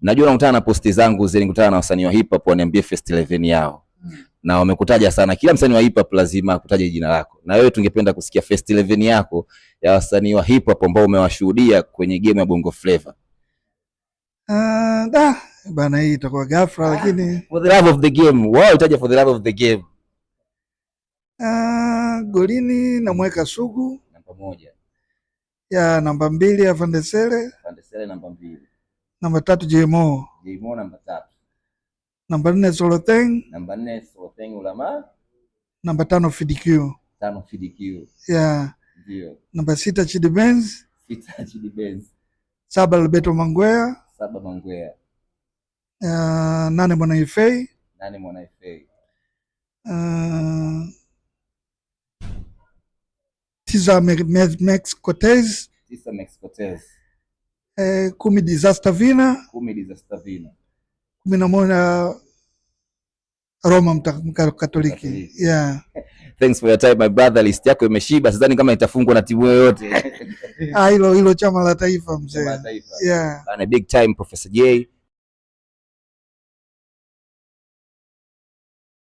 Najua unakutana na posti zangu zile, nikutana na wasanii wa hip hop waniambie first 11 yao. Na wamekutaja sana. Kila msanii wa hip hop lazima akutaje jina lako. Na wewe tungependa kusikia first 11 yako ya wasanii wa hip hop ambao umewashuhudia kwenye game ya Bongo Flava. Bana, hii itakuwa ghafla lakini for the love of the game. Wow, utaje for the love of the game. Golini namweka Sugu namba 1. Ya namba 2 Afande Sele. Afande Sele namba 2. Namba 3 JMO. JMO namba 3. Namba 4 Soloteng. Namba 4 Soloteng Ulama. Namba 5 FDQ. 5 FDQ. Ya. Ndio. Namba 6 Chidi Benz. 6 Chidi Benz. 7 Alberto Mangwea. 7 Mangwea. 8 Mwana Ifei. 8 Mwana Ifei. 9 Max Cortez. 9 Max Cortez. 10 Disaster Vina. 10 Disaster Vina. 11 Roma Katoliki. Yeah. Thanks for your time my brother. List yako imeshiba. Sidhani kama itafungwa na timu yoyote. Hilo chama la taifa mzee. Yeah. And a big time Professor J.